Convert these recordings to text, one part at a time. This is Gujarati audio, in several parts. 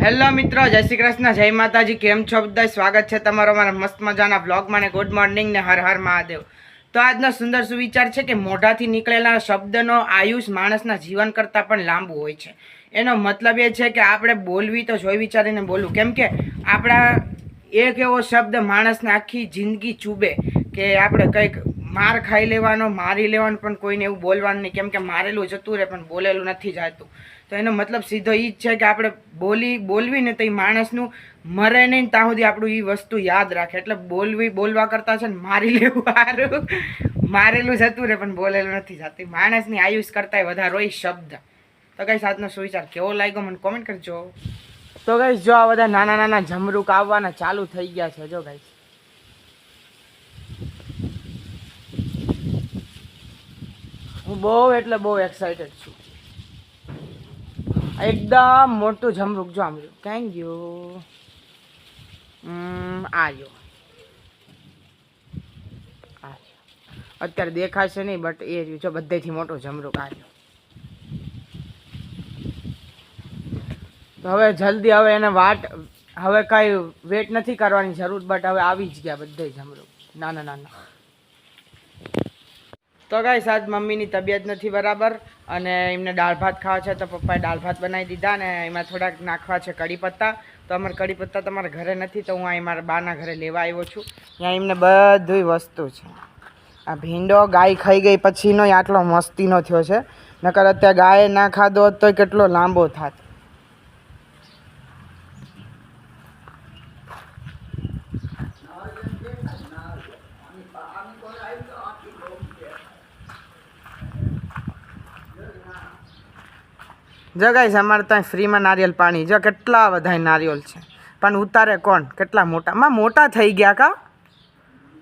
હેલો મિત્રો, જય શ્રી કૃષ્ણ, જય માતાજી. કેમ છો બધા? સ્વાગત છે તમારો મારા મસ્ત મજાના બ્લોગમાં ને ગુડ મોર્નિંગ ને હર હર મહાદેવ. તો આજનો સુંદર સુવિચાર છે કે મોઢાથી નીકળેલા શબ્દનો આયુષ માણસના જીવન કરતાં પણ લાંબુ હોય છે. એનો મતલબ એ છે કે આપણે બોલવી તો જોઈ વિચારીને બોલવું, કેમ કે આપણા એક એવો શબ્દ માણસને આખી જિંદગી ચૂબે કે આપણે કંઈક માર ખાઈ લેવાનો, મારી લેવાનો, પણ કોઈને એવું બોલવાનું નહીં, કેમ કે મારેલું જતું રહે પણ બોલેલું નથી જતું. તો એનો મતલબ સીધો એ જ છે કે આપણે બોલવી ને તો એ માણસનું મરે નહીં ત્યાં સુધી આપણું એ વસ્તુ યાદ રાખે. એટલે બોલવા કરતાં છે ને મારી લેવું સારું. મારેલું જતું રહે પણ બોલેલું નથી જતું. માણસની આયુષ કરતાંય વધારે હોય શબ્દ. તો કઈ આજનો સુવિચાર કેવો લાગ્યો મને કોમેન્ટ કરજો. તો ગાઈસ જો આ બધા નાના નાના જમરૂક આવવાના ચાલુ થઈ ગયા છે. જો ગાઈસ હું બહુ એટલે બહુ એક્સાઇટેડ છું. એકદમ મોટું જમરૂક જો આમ ક્યાં ગયું? આવ્યો અત્યારે દેખાશે નહીં, બટ એ રહ્યું જો બધેથી મોટું જમરૂક આવ્યો. તો હવે જલ્દી હવે એને હવે કાંઈ વેટ નથી કરવાની જરૂર, બટ હવે આવી જ ગયા બધે જમરૂક નાના નાના. તો ગાઈસ આજ મમ્મીની તબિયત નથી બરાબર અને એમને દાળ ભાત ખાવા છે, તો પપ્પાએ દાળ ભાત બનાવી દીધા અને એમાં થોડાક નાખવા છે કઢી પત્તા. તો અમારે કઢી પત્તા તમારા ઘરે નથી, તો હું અહીં મારા બાના ઘરે લેવા આવ્યો છું. ત્યાં એમને બધી વસ્તુ છે. આ ભીંડો ગાય ખાઈ ગઈ પછીનો આટલો મસ્તીનો થયો છે, નકર અત્યારે ગાયે ના ખાધો હોત તો કેટલો લાંબો થાત. જો ગાઈસ અમારે ત્યાં ફ્રીમાં નારિયેલ પાણી, જો કેટલા બધા નારિયેલ છે, પણ ઉતારે કોણ? કેટલા મોટા થઈ ગયા કા?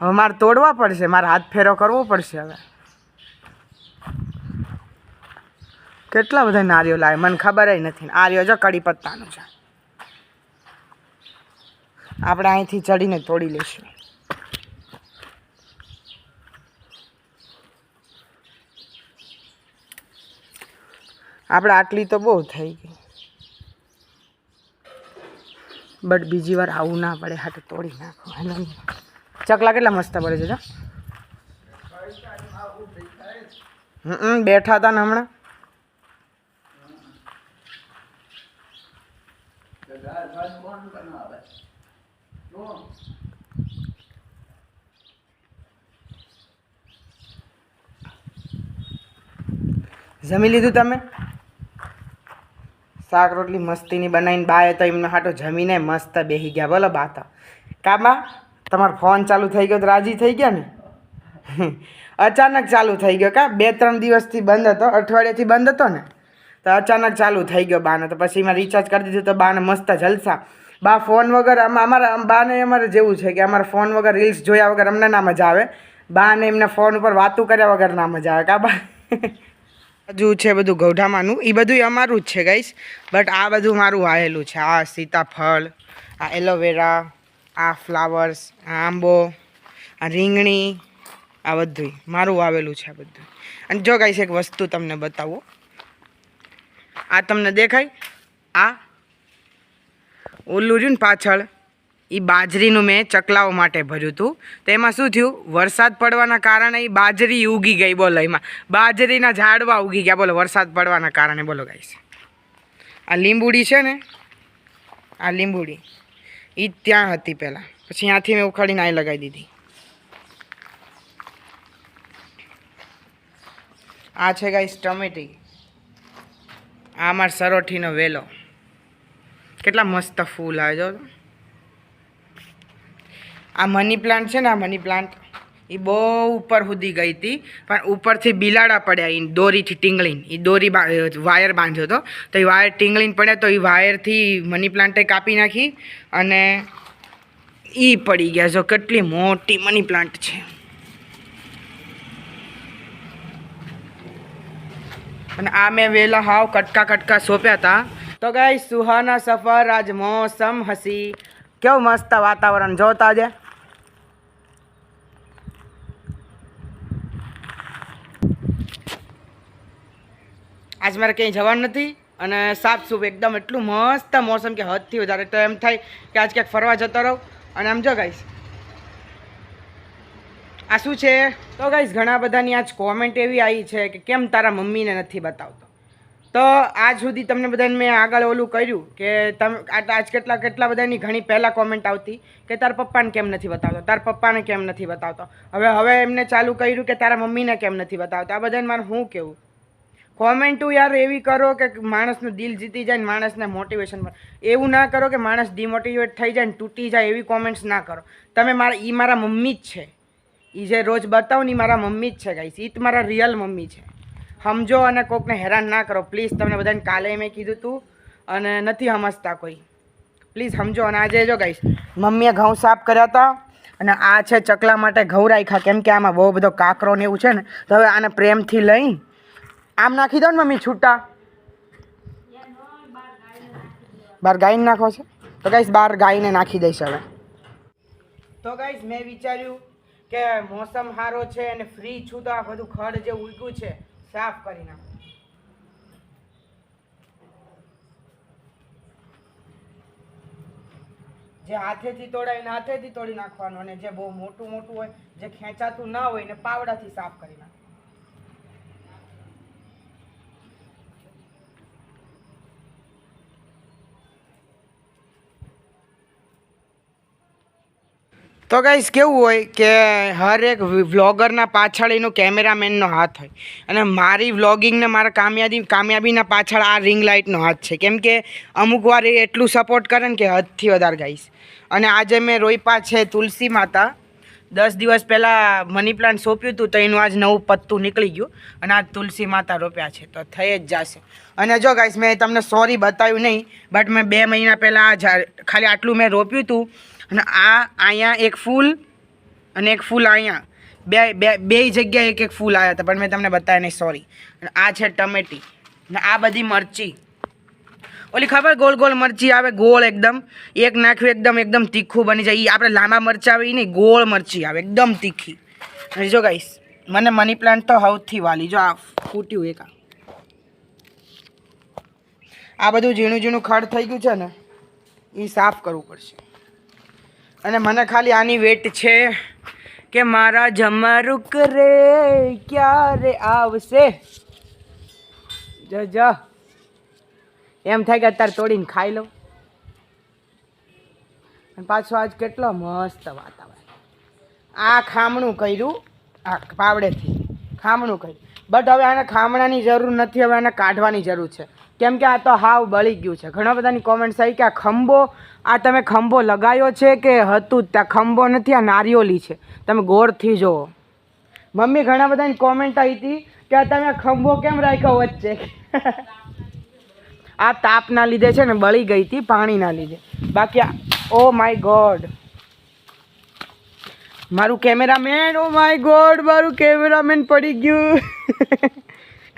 હવે મારે તોડવા પડશે, મારે હાથ ફેરો કરવો પડશે. હવે કેટલા બધા નારિયેલ આવે મને ખબર નથી. આ રહ્યો જો કઢી પત્તાનું છે, આપણે અહીંથી ચડીને તોડી લઈશું. આપણે આટલી તો બહુ થઈ ગઈ, બટ બીજી વાર આવું ના પડે. હાટ તોડી નાખો. ચકલા કેટલા મસ્ત પડે છે. બેઠા હતા ને હમણાં. જમી લીધું તમે? શાક રોટલી મસ્તીની બનાવીને બાએ તો એમને હાટો જમીને મસ્ત બેસી ગયા. બોલો બા કાબા તમારો ફોન ચાલુ થઈ ગયો તો રાજી થઈ ગયા ને? અચાનક ચાલુ થઈ ગયો કા? 2-3 દિવસથી બંધ હતો, અઠવાડિયાથી બંધ હતો ને, તો અચાનક ચાલુ થઈ ગયો બાને. તો પછી એમાં રિચાર્જ કરી દીધું, તો બાને મસ્ત જલસા. બા ફોન વગર અમારા બાને અમારે જેવું છે કે અમારા ફોન વગર રીલ્સ જોયા વગર અમને ના મજા આવે. બાને એમને ફોન ઉપર વાતું કર્યા વગર ના મજા આવે કા બા? હજુ છે બધું ગૌઢામાંનું, એ બધું અમારું જ છે ગાઈસ, બટ આ બધું મારું વાયેલું છે. આ સીતાફળ, આ એલોવેરા, આ ફ્લાવર્સ, આ આંબો, આ રીંગણી, આ બધું મારું વાવેલું છે. આ બધું. અને જો ગાઈસ એક વસ્તુ તમને બતાવો, આ તમને દેખાય? આ ઓલું રહ્યું ને પાછળ, એ બાજરીનું મેં ચકલાઓ માટે ભર્યું હતું. તો એમાં શું થયું? વરસાદ પડવાના કારણે એ બાજરી ઉગી ગઈ. બોલો, એમાં બાજરીના ઝાડવા ઉગી ગયા. બોલો, વરસાદ પડવાના કારણે. બોલો ગાઈસ, આ લીંબુડી છે ને, આ લીંબુડી એ ત્યાં હતી પહેલાં, પછી ત્યાંથી મેં ઉખાડીને અહીં લગાવી દીધી. આ છે ગાઈસ ટમેટી. આ અમાર સરોઠીનો વેલો. કેટલા મસ્ત ફૂલ આવે જો. આ મની પ્લાન્ટ છે ને, આ મની પ્લાન્ટ એ બહુ ઉપર સુધી ગઈ હતી, પણ ઉપરથી બિલાડા પડ્યા એ દોરીથી ટીંગળીને. એ દોરી વાયર બાંધ્યો હતો, તો એ વાયર ટીંગળીને પડ્યા, તો એ વાયરથી મની પ્લાન્ટે કાપી નાખી અને એ પડી ગયા. જો કેટલી મોટી મની પ્લાન્ટ છે. અને આ મેં વેલા હાવ કટકા કટકા સોંપ્યા હતા. તો ગાઈસ સુહાના સફર, આજ મોસમ હસી. કેવું મસ્ત વાતાવરણ જોતા જ. આજ મારે ક્યાંય જવાનું નથી. અને સાફસૂફ એકદમ એટલું મસ્ત મોસમ કે હદથી વધારે. તો એમ થાય કે આજ ક્યાંક ફરવા જતો રહો. અને આમ જો ગાઈસ આ શું છે? તો ગાઈસ ઘણા બધાની આજ કોમેન્ટ એવી આવી છે કે કેમ તારા મમ્મીને નથી બતાવતો. તો આજ સુધી તમને બધાને મેં આગળ ઓલું કર્યું કે તમે આજ કેટલા બધાની ઘણી પહેલાં કોમેન્ટ આવતી કે તારા પપ્પાને કેમ નથી બતાવતો, તારા પપ્પાને કેમ નથી બતાવતો. હવે એમને ચાલુ કર્યું કે તારા મમ્મીને કેમ નથી બતાવતો. આ બધાને મારે શું કહેવું? કોમેન્ટો યાર એવી કરો કે માણસનું દિલ જીતી જાય ને માણસને મોટિવેશન મળે. એવું ના કરો કે માણસ ડિમોટિવેટ થઈ જાય ને તૂટી જાય. એવી કોમેન્ટ્સ ના કરો તમે. મારા મમ્મી જ છે. એ જે રોજ બતાવો ને એ મારા મમ્મી જ છે ગાઈસ. એ જ મારા રિયલ મમ્મી છે. સમજો અને કોકને હેરાન ના કરો પ્લીઝ. તમને બધાને કાલે મેં કીધું હતું અને નથી સમજતા કોઈ. પ્લીઝ સમજો. અને આજે જો ગાઈસ મમ્મીએ ઘઉં સાફ કર્યા હતા અને આ છે ચકલા માટે ઘઉં રાખ્યા. કેમ કે આમાં બહુ બધો કાકરો ને એવું છે ને, તો હવે આને પ્રેમથી લઈ આમ નાખી દો ને મમ્મી છૂટા. બહાર ગાયને નાખો છે તો ગાઈસ બહાર ગાયને નાખી દઈશ હવે. તો ગાઈસ મેં વિચાર્યું કે મોસમ સારો છે અને ફ્રી છું તો આ બધું ખડ જે ઉગ્યું છે સાફ કરી નાખો. જે હાથેથી તોડાય ને હાથેથી તોડી નાખવાનું અને જે બહુ મોટું હોય જે ખેંચાતું ના હોય ને પાવડાથી સાફ કરી નાખવાનું. તો ગાઈસ કેવું હોય કે હર એક વ્લોગરના પાછળ એનો કેમેરામેનનો હાથ હોય અને મારી વ્લોગિંગને મારા કામયાબીના પાછળ આ રિંગ લાઇટનો હાથ છે. કેમ કે અમુક વાર એ એટલું સપોર્ટ કરે ને કે હદથી વધારે ગાઈસ. અને આજે મેં રોઈપા છે તુલસી માતા. 10 દિવસ પહેલાં મની પ્લાન્ટ સોંપ્યું હતું તો એનું આજ નવું પત્તું નીકળી ગયું અને આજ તુલસી માતા રોપ્યા છે તો થઈ જ જશે. અને જો ગાઈસ મેં તમને સોરી બતાવ્યું નહીં બટ મેં 2 મહિના પહેલાં ખાલી આટલું મેં રોપ્યું હતું અને આ અહીંયા એક ફૂલ અને એક ફૂલ અહીંયા બે જગ્યાએ એક ફૂલ આવ્યા હતા પણ મેં તમને બતાવ્યા નહીં સોરી. અને આ છે ટમેટી ને આ બધી મરચી. ઓલી ખબર ગોળ ગોળ મરચી આવે ગોળ એકદમ એક નાખ્યું એકદમ તીખું બની જાય. એ આપણે લાંબા મરચાં આવે એ નહીં ગોળ મરચી આવે એકદમ તીખી. અને જો ગાઈસ મને મની પ્લાન્ટ તો સૌથી વાલી. જો આ ફૂટ્યું એક આ બધું ઝીણું ખડ થઈ ગયું છે ને એ સાફ કરવું પડશે. અને મને ખાલી આની વેટ છે કે મારા જમરૂક રે ક્યારે આવશે. જો એમ થાય કે અત્યારે તોડીને ખાઈ લઉં. અને પાછું આજ કેટલો મસ્ત વાતાવરણ. આ ખામણું કર્યું આ પાવડેથી ખામણું કર્યું બટ હવે આને ખામણાની જરૂર નથી. હવે આને કાઢવાની જરૂર છે. કેમ કે આ તો હાવ બળી ગયું છે. ઘણા બધાની કોમેન્ટ્સ આવી કે આ ખંભો આ તમે ખંભો લગાવ્યો છે કે હતું ત્યાં ખંભો નથી આ નારિયોલી છે. તમે ગોળથી જુઓ. મમ્મી ઘણા બધાની કોમેન્ટ આવી હતી કે તમે ખંભો કેમ રાખ્યો વચ્ચે. આ તાપના લીધે છે ને બળી ગઈ હતી પાણીના લીધે. બાકી ઓ માય ગોડ મારું કેમેરામેન. ઓ માય ગોડ મારું કેમેરામેન પડી ગયું.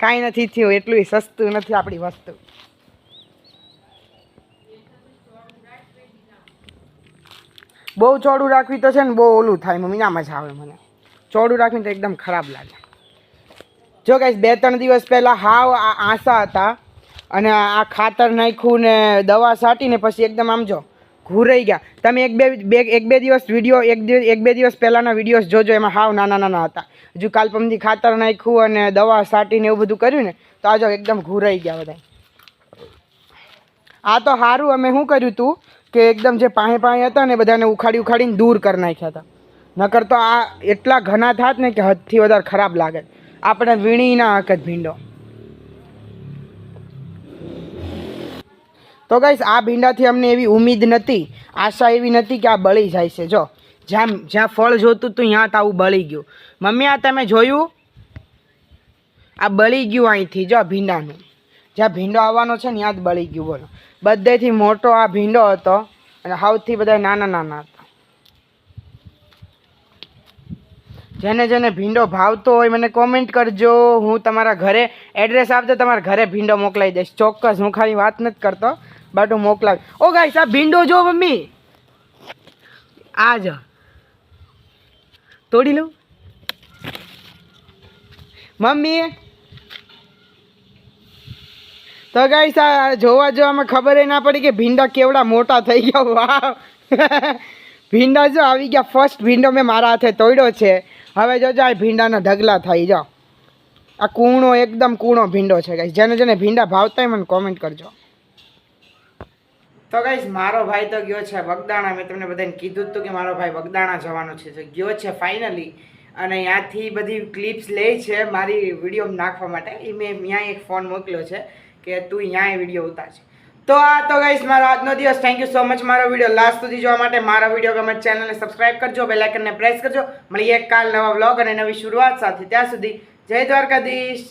કાંઈ નથી થયું. એટલું સસ્તું નથી આપણી વસ્તુ. બહુ ચોડું રાખવી તો છે ને બહુ ઓલું થાય મમ્મી ના મજા આવે. મને ચોડું રાખવી તો એકદમ ખરાબ લાગે. જો ગાઈસ 2-3 દિવસ પહેલાં હાવ આંસા હતા અને આ ખાતર નાખ્યું ને દવા છાંટીને પછી એકદમ આમ જો ઘૂરાઈ ગયા. તમે એક બે દિવસ વિડીયો એક બે દિવસ પહેલાંના વિડીયોઝ જોજો. એમાં હાવ નાના હતા. હજુ કાલપમથી ખાતર નાખ્યું અને દવા છાંટીને એવું બધું કર્યું ને તો આ જો એકદમ ઘૂરાઈ ગયા બધા. આ તો સારું અમે શું કર્યું હતું કે એકદમ જે પાણી હતા ને બધાને ઉખાડીને દૂર કરી નાખ્યા હતા. નકર તો આ એટલા ઘણા થાત ને કે હદથી વધારે ખરાબ લાગે. આપણે વીણી ના હકત ભીંડો. તો ગાઈસ આ ભીંડાથી અમને એવી ઉમ્મીદ નથી, આશા એવી નથી કે આ બળી જાય છે. જો જ્યાં ફળ જોતું હતું ત્યાં તો આવું બળી ગયું. મમ્મી આ તમે જોયું આ બળી ગયું અહીંથી. જો ભીંડાનું જ્યાં ભીંડો આવવાનો છે ને ત્યાં જ બળી ગયું. બોલો બધેથી મોટો આ ભીંડો હતો અને સૌથી બધા નાના હતા. જેને ભીંડો ભાવતો હોય મને કોમેન્ટ કરજો. હું તમારા ઘરે એડ્રેસ આપજો તમારા ઘરે ભીંડો મોકલાવી દઈશ ચોક્કસ. હું ખાલી વાત નથી કરતો બટ હું મોકલાવી. ઓ ગાઈસ આ ભીંડો જો મમ્મી આ જ તોડી લઉં મમ્મી. તો તો ગાઈસ આ જોવામાં ખબર ના પડી કે ભીંડા કેવડા મોટા થઈ ગયા. વાહ ભીંડા જો આવી ગયા. ફર્સ્ટ ભીંડો મેં મારા હાથે તોડ્યો છે. હવે જોજો આ ભીંડાના ઢગલા થઈ જાઓ. આ કૂણો એકદમ કૂણો ભીંડો છે ગાઈસ. જેને જેને ભીંડા ભાવતા હોય મને કોમેન્ટ કરજો. તો ગાઈસ મારો ભાઈ તો ગયો છે બગદાણા. મેં તમને બધાને કીધું હતું કે મારો ભાઈ બગદાણા જવાનો છે, તો ગયો છે ફાઇનલી. અને ત્યાંથી બધી ક્લિપ્સ લે છે મારી વિડીયો નાખવા માટે. એ મેં ત્યાં એક ફોન મોકલ્યો છે કે તું ત્યાં વિડીયો ઉતારશે. તો આ તો ગાઈસ મારો આજનો દિવસ. થેન્ક યુ સો મચ મારો વિડીયો લાસ્ટ સુધી જોવા માટે. મારો વિડીયો ગમે ચેનલને સબસ્ક્રાઇબ કરજો, બેલ આઇકનને પ્રેસ કરજો. મળીએ કાલ નવા વ્લોગ અને નવી શરૂઆત સાથે. ત્યાં સુધી જય દ્વારકાધીશ.